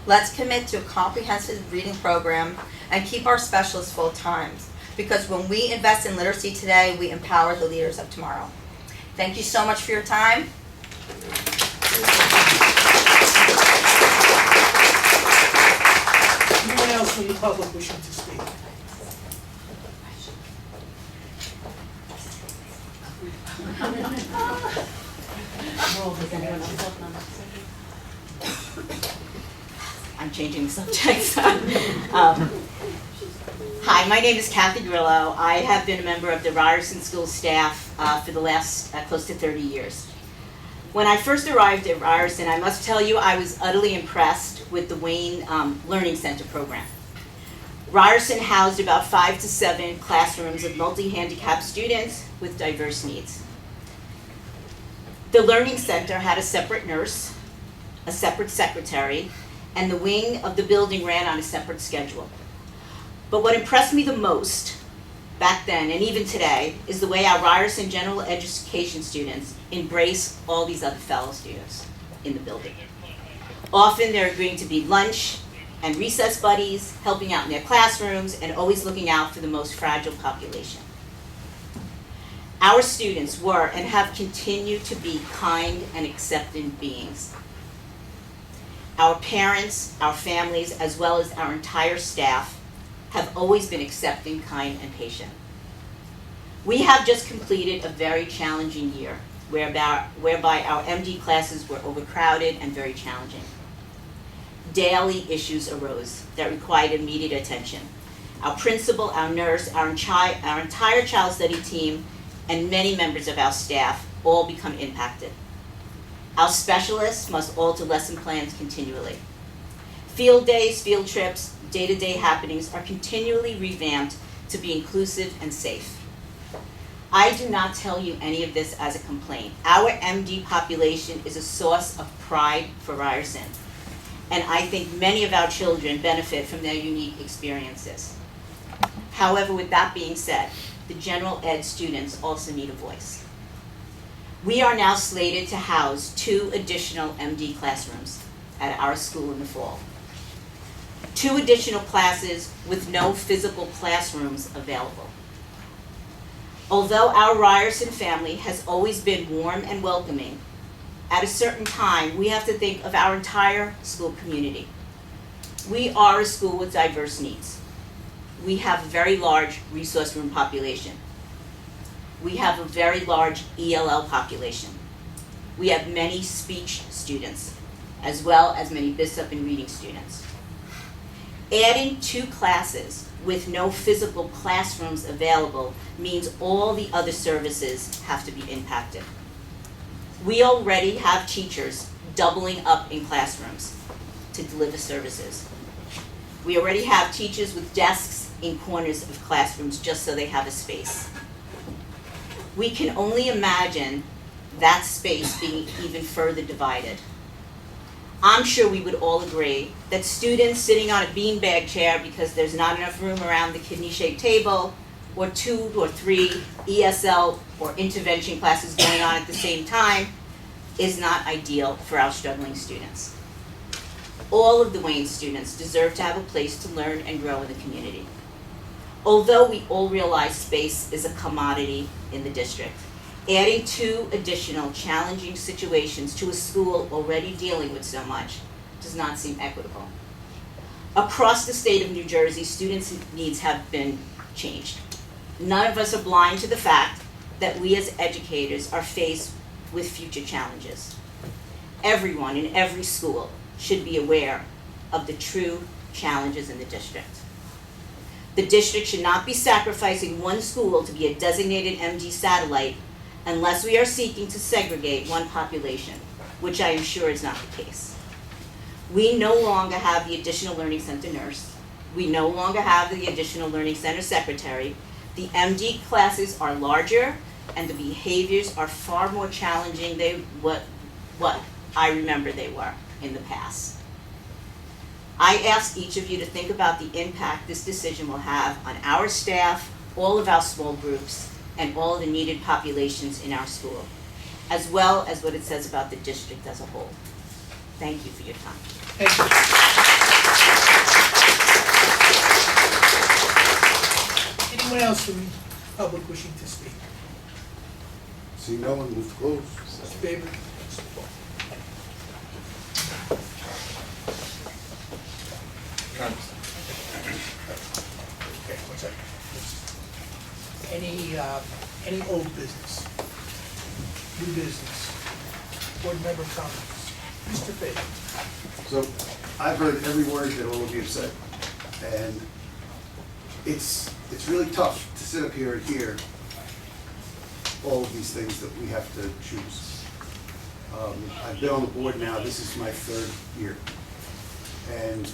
Let's commit to a comprehensive reading program and keep our specialists full-time. Because when we invest in literacy today, we empower the leaders of tomorrow. Thank you so much for your time. Anyone else from the public wishing to speak? I'm changing subjects. Hi, my name is Kathy Grillo. I have been a member of the Ryerson School staff for the last close to 30 years. When I first arrived at Ryerson, I must tell you I was utterly impressed with the Wayne Learning Center program. Ryerson housed about 5 to 7 classrooms of multi-handicapped students with diverse needs. The Learning Center had a separate nurse, a separate secretary, and the wing of the building ran on a separate schedule. But what impressed me the most back then and even today is the way our Ryerson general education students embrace all these other fellow students in the building. Often they're agreeing to be lunch and recess buddies, helping out in their classrooms, and always looking out for the most fragile population. Our students were and have continued to be kind and accepting beings. Our parents, our families, as well as our entire staff have always been accepting, kind, and patient. We have just completed a very challenging year, whereby our MD classes were overcrowded and very challenging. Daily issues arose that required immediate attention. Our principal, our nurse, our entire child study team, and many members of our staff all become impacted. Our specialists must alter lesson plans continually. Field days, field trips, day-to-day happenings are continually revamped to be inclusive and safe. I do not tell you any of this as a complaint. Our MD population is a source of pride for Ryerson, and I think many of our children benefit from their unique experiences. However, with that being said, the general ed students also need a voice. We are now slated to house 2 additional MD classrooms at our school in the fall. 2 additional classes with no physical classrooms available. Although our Ryerson family has always been warm and welcoming, at a certain time, we have to think of our entire school community. We are a school with diverse needs. We have a very large resource room population. We have a very large ELL population. We have many speech students, as well as many BISUP and reading students. Adding 2 classes with no physical classrooms available means all the other services have to be impacted. We already have teachers doubling up in classrooms to deliver services. We already have teachers with desks in corners of classrooms just so they have a space. We can only imagine that space being even further divided. I'm sure we would all agree that students sitting on a beanbag chair because there's not enough room around the kidney-shaped table, or 2 or 3 ESL or intervention classes going on at the same time, is not ideal for our struggling students. All of the Wayne students deserve to have a place to learn and grow in the community. Although we all realize space is a commodity in the district, adding 2 additional challenging situations to a school already dealing with so much does not seem equitable. Across the state of New Jersey, students' needs have been changed. None of us are blind to the fact that we as educators are faced with future challenges. Everyone in every school should be aware of the true challenges in the district. The district should not be sacrificing one school to be a designated MD satellite unless we are seeking to segregate one population, which I am sure is not the case. We no longer have the additional learning center nurse. We no longer have the additional learning center secretary. The MD classes are larger and the behaviors are far more challenging than what I remember they were in the past. I ask each of you to think about the impact this decision will have on our staff, all of our small groups, and all of the needed populations in our school, as well as what it says about the district as a whole. Thank you for your time. Thank you. Anyone else from the public wishing to speak? See no one, move to close. Mr. Faber? Okay, one second. Any old business? New business? Board member comments? Mr. Faber? So I've heard every word that all of you have said, and it's really tough to sit up here and hear all of these things that we have to choose. I've been on the board now, this is my 3rd year, and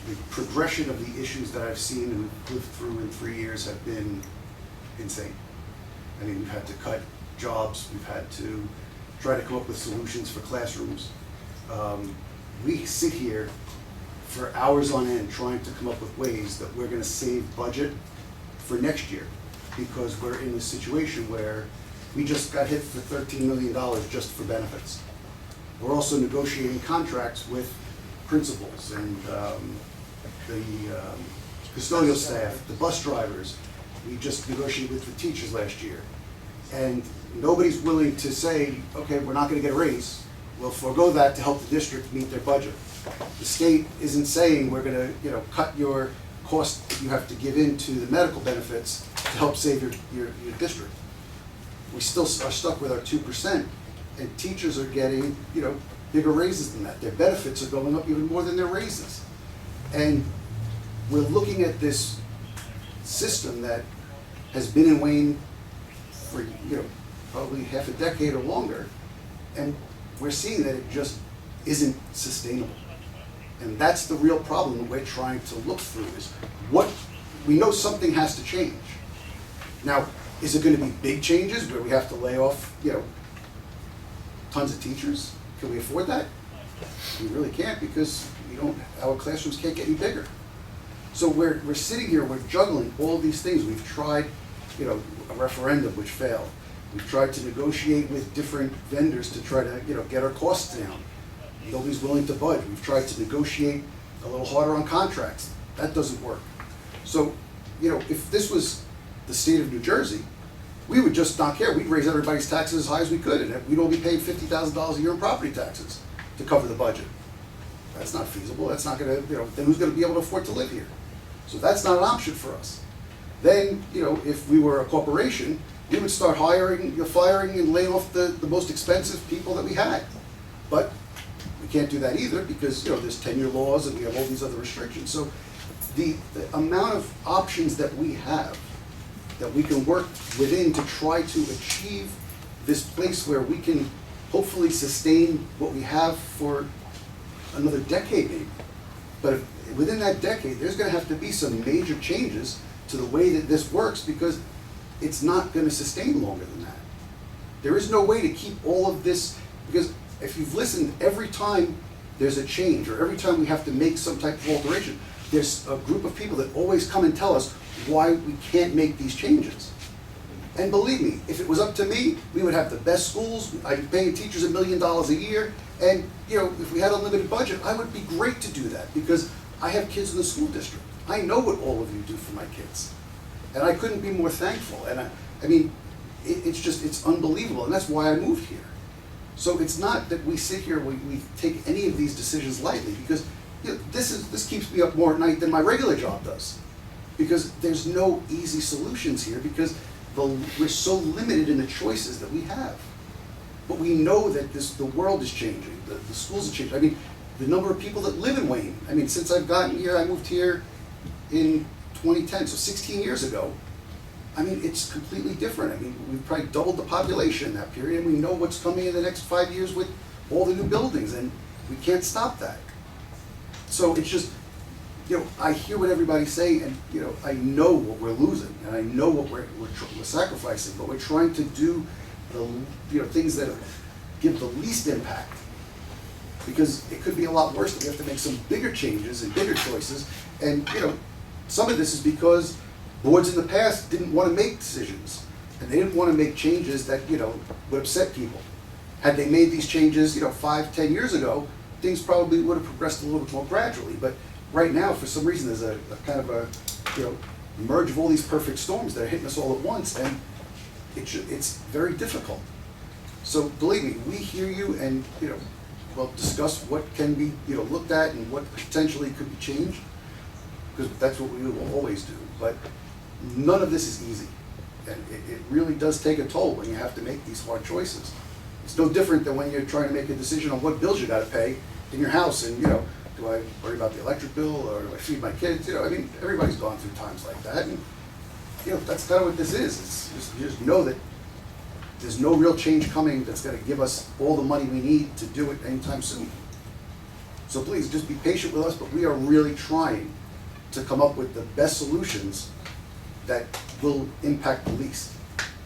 the progression of the issues that I've seen and lived through in 3 years have been insane. I mean, we've had to cut jobs, we've had to try to come up with solutions for classrooms. We sit here for hours on end trying to come up with ways that we're going to save budget for next year, because we're in this situation where we just got hit for $13 million just for benefits. We're also negotiating contracts with principals and the custodial staff, the bus drivers. We just negotiated with the teachers last year. And nobody's willing to say, okay, we're not going to get a raise. We'll forego that to help the district meet their budget. The state isn't saying we're going to, cut your cost that you have to give into the medical benefits to help save your district. We still are stuck with our 2%, and teachers are getting, bigger raises than that. Their benefits are going up even more than their raises. And we're looking at this system that has been in Wayne for, probably half a decade or longer, and we're seeing that it just isn't sustainable. And that's the real problem that we're trying to look through, is we know something has to change. Now, is it going to be big changes where we have to lay off, tons of teachers? Can we afford that? We really can't, because our classrooms can't get any bigger. So we're sitting here, we're juggling all these things. We've tried a referendum which failed. We've tried to negotiate with different vendors to try to, get our costs down. Nobody's willing to budge. We've tried to negotiate a little harder on contracts. That doesn't work. So, if this was the state of New Jersey, we would just not care. We'd raise everybody's taxes as high as we could, and we'd all be paying $50,000 a year in property taxes to cover the budget. That's not feasible. That's not gonna, then who's gonna be able to afford to live here? So that's not an option for us. Then, if we were a corporation, we would start hiring, firing and laying off the most expensive people that we had. But we can't do that either because, there's tenure laws and we have all these other restrictions. So the amount of options that we have that we can work within to try to achieve this place where we can hopefully sustain what we have for another decade maybe. But within that decade, there's gonna have to be some major changes to the way that this works because it's not gonna sustain longer than that. There is no way to keep all of this, because if you've listened, every time there's a change or every time we have to make some type of alteration, there's a group of people that always come and tell us why we can't make these changes. And believe me, if it was up to me, we would have the best schools, I'd be paying teachers $1 million a year, and if we had a limited budget, I would be great to do that because I have kids in the school district. I know what all of you do for my kids. And I couldn't be more thankful. And I mean, it's unbelievable, and that's why I moved here. So it's not that we sit here, we take any of these decisions lightly because this keeps me up more at night than my regular job does. Because there's no easy solutions here because we're so limited in the choices that we have. But we know that the world is changing, the schools are changing. I mean, the number of people that live in Wayne, I mean, since I've gotten here, I moved here in 2010, so 16 years ago. I mean, it's completely different. I mean, we've probably doubled the population in that period, and we know what's coming in the next 5 years with all the new buildings, and we can't stop that. So it's just, I hear what everybody's saying, and I know what we're losing, and I know what we're sacrificing, but we're trying to do the things that give the least impact, because it could be a lot worse. That we have to make some bigger changes and bigger choices, and some of this is because boards in the past didn't want to make decisions, and they didn't want to make changes that would upset people. Had they made these changes 5-10 years ago, things probably would have progressed a little bit more gradually. But right now, for some reason, there's a kind of a merge of all these perfect storms that are hitting us all at once, and it's very difficult. So believe me, we hear you, and we'll discuss what can be looked at and what potentially could be changed, because that's what we will always do. But none of this is easy, and it really does take a toll when you have to make these hard choices. It's no different than when you're trying to make a decision on what bills you got to pay in your house, and do I worry about the electric bill or do I feed my kids? I mean, everybody's gone through times like that, and that's kind of what this is. It's just, you just know that there's no real change coming that's going to give us all the money we need to do it anytime soon. So please just be patient with us, but we are really trying to come up with the best solutions that will impact the least.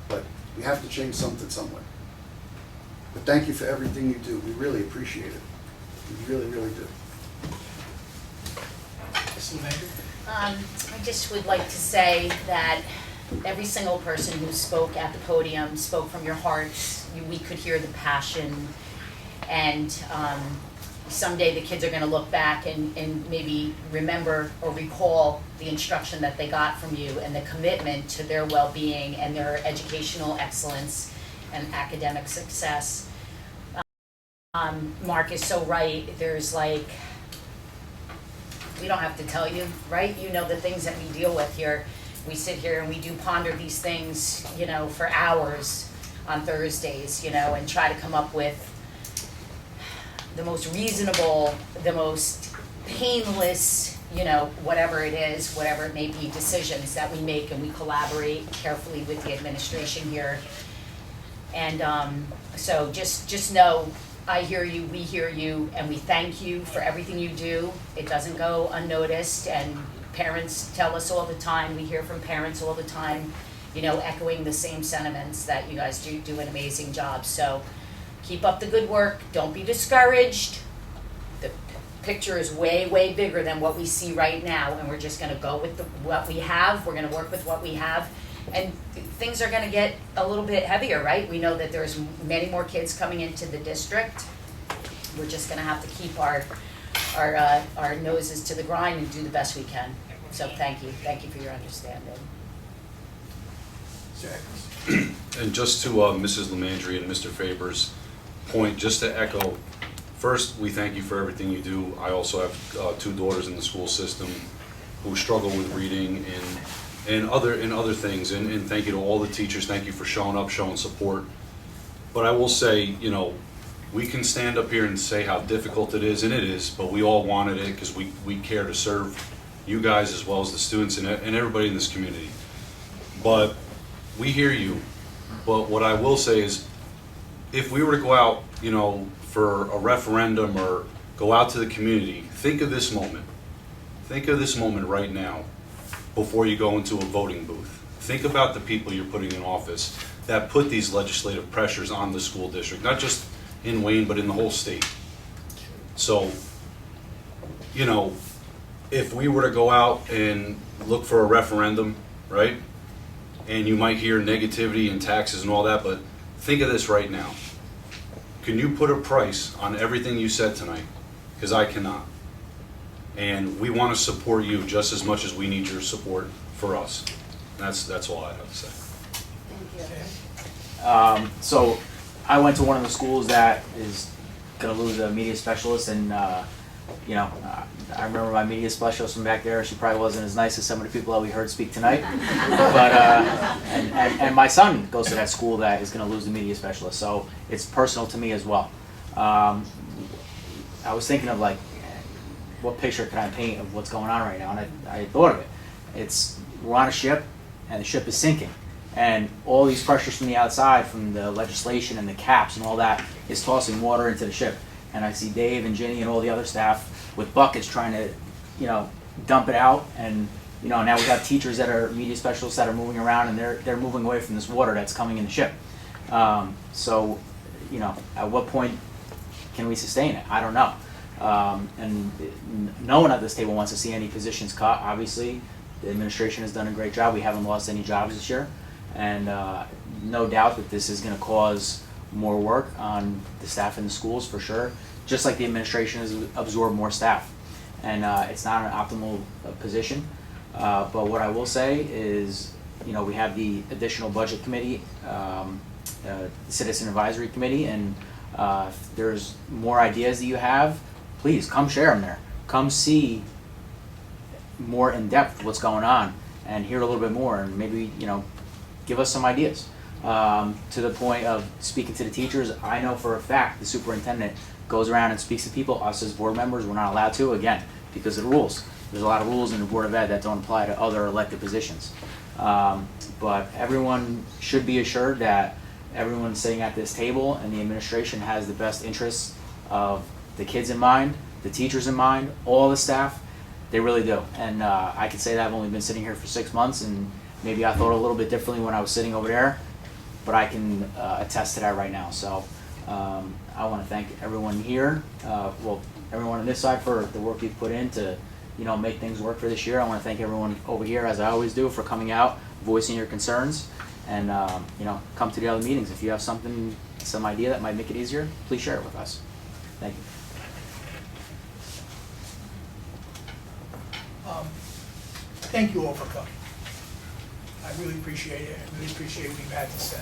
But we have to change something somewhere. But thank you for everything you do. We really appreciate it. We really, really do. I just would like to say that every single person who spoke at the podium spoke from your hearts. We could hear the passion, and someday the kids are going to look back and maybe remember or recall the instruction that they got from you and the commitment to their well-being and their educational excellence and academic success. Mark is so right. There's we don't have to tell you, right? You know the things that we deal with here. We sit here and we do ponder these things, for hours on Thursdays, and try to come up with the most reasonable, the most painless, whatever it is, whatever it may be, decisions that we make, and we collaborate carefully with the administration here. And so just know, I hear you, we hear you, and we thank you for everything you do. It doesn't go unnoticed, and parents tell us all the time, we hear from parents all the time, echoing the same sentiments that you guys do an amazing job. So keep up the good work, don't be discouraged. The picture is way, way bigger than what we see right now, and we're just gonna go with what we have. We're gonna work with what we have, and things are gonna get a little bit heavier, right? We know that there's many more kids coming into the district. We're just gonna have to keep our noses to the grind and do the best we can. So thank you for your understanding. And just to Mrs. Lemandry and Mr. Faber's point, just to echo, first, we thank you for everything you do. I also have 2 daughters in the school system who struggle with reading and other things, and thank you to all the teachers. Thank you for showing up, showing support. But I will say, you know, we can stand up here and say how difficult it is, and it is, but we all wanted it because we care to serve you guys as well as the students and everybody in this community. But we hear you. But what I will say is, if we were to go out, you know, for a referendum or go out to the community, think of this moment. Think of this moment right now before you go into a voting booth. Think about the people you're putting in office that put these legislative pressures on the school district, not just in Wayne, but in the whole state. So, you know, if we were to go out and look for a referendum, right? And you might hear negativity and taxes and all that, but think of this right now. Can you put a price on everything you said tonight? Because I cannot. And we want to support you just as much as we need your support for us. That's all I have to say. Thank you. So I went to one of the schools that is going to lose a media specialist, and you know, I remember my media specialist from back there. She probably wasn't as nice as some of the people that we heard speak tonight. But and my son goes to that school that is going to lose the media specialist, so it's personal to me as well. I was thinking of like, what picture can I paint of what's going on right now, and I thought of it. We're on a ship, and the ship is sinking. And all these pressures from the outside, from the legislation and the caps and all that, is tossing water into the ship. And I see Dave and Ginny and all the other staff with buckets trying to, you know, dump it out. And, you know, now we have teachers that are media specialists that are moving around, and they're moving away from this water that's coming in the ship. So, you know, at what point can we sustain it? I don't know. And no one at this table wants to see any positions cut. Obviously, the administration has done a great job. We haven't lost any jobs this year. And no doubt that this is going to cause more work on the staff in the schools for sure, just like the administration has absorbed more staff. And it's not an optimal position. But what I will say is, you know, we have the additional budget committee, citizen advisory committee, and if there's more ideas that you have, please come share them there. Come see more in depth what's going on and hear a little bit more, and maybe, you know, give us some ideas. To the point of speaking to the teachers, I know for a fact the superintendent goes around and speaks to people. Us as board members, we're not allowed to, again, because of the rules. There's a lot of rules in the Board of Ed that don't apply to other elected positions. But everyone should be assured that everyone sitting at this table and the administration has the best interests of the kids in mind, the teachers in mind, all the staff. They really do. And I can say that I've only been sitting here for 6 months, and maybe I thought a little bit differently when I was sitting over there, but I can attest to that right now. So I want to thank everyone here, well, everyone on this side for the work you've put in to, you know, make things work for this year. I want to thank everyone over here, as I always do, for coming out, voicing your concerns, and you know, come to the other meetings. If you have something, some idea that might make it easier, please share it with us. Thank you. Thank you all for coming. I really appreciate it. I really appreciate what you've had to say.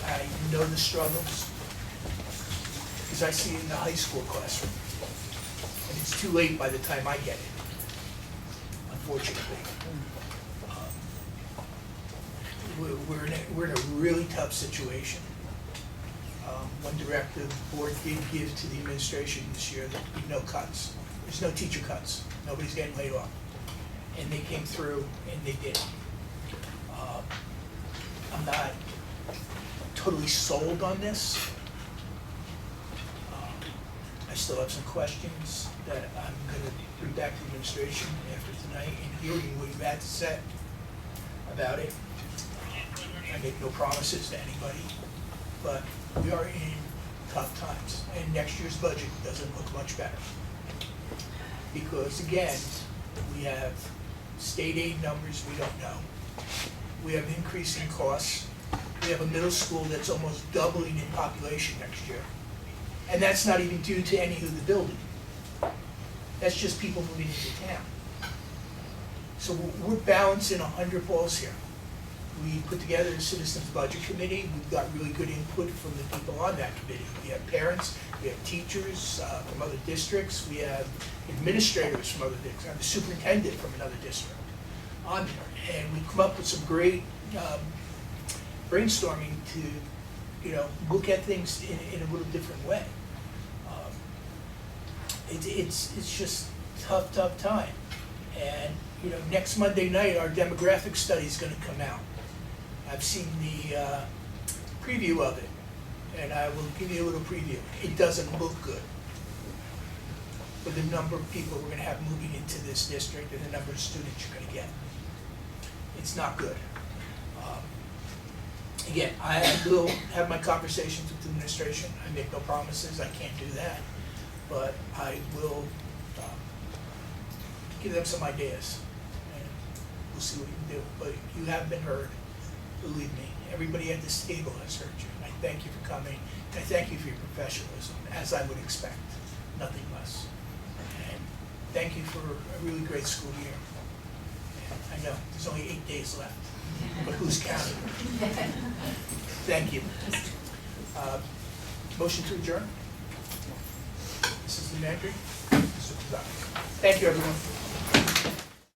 I know the struggles because I see it in the high school classroom. And it's too late by the time I get it, unfortunately. We're in a really tough situation. One directive the board did give to the administration this year, there'll be no cuts. There's no teacher cuts. Nobody's getting laid off. And they came through and they did. I'm not totally sold on this. I still have some questions that I'm going to bring back to the administration after tonight and hearing what you've had to say about it. I make no promises to anybody, but we are in tough times, and next year's budget doesn't look much better. Because again, we have State aid numbers, we don't know. We have increasing costs. We have a middle school that's almost doubling in population next year. And that's not even due to any of the building. That's just people moving into town. So we're balancing 100 balls here. We put together a citizens budget committee. We've got really good input from the people on that committee. We have parents, we have teachers from other districts, we have administrators from other districts, I have a superintendent from another district on there. And we come up with some great brainstorming to, look at things in a little different way. It's just tough time. And, next Monday night, our demographic study is gonna come out. I've seen the preview of it, and I will give you a little preview. It doesn't look good with the number of people we're gonna have moving into this district and the number of students you're gonna get. It's not good. Again, I will have my conversations with the administration. I make no promises, I can't do that. But I will give them some ideas, and we'll see what we can do. But you have been heard, believe me. Everybody at this table has heard you, and I thank you for coming. And I thank you for your professionalism, as I would expect, nothing less. And thank you for a really great school year. And I know, there's only 8 days left, but who's counting? Thank you. Motion to adjourn? Mrs. Lemandry? Thank you, everyone.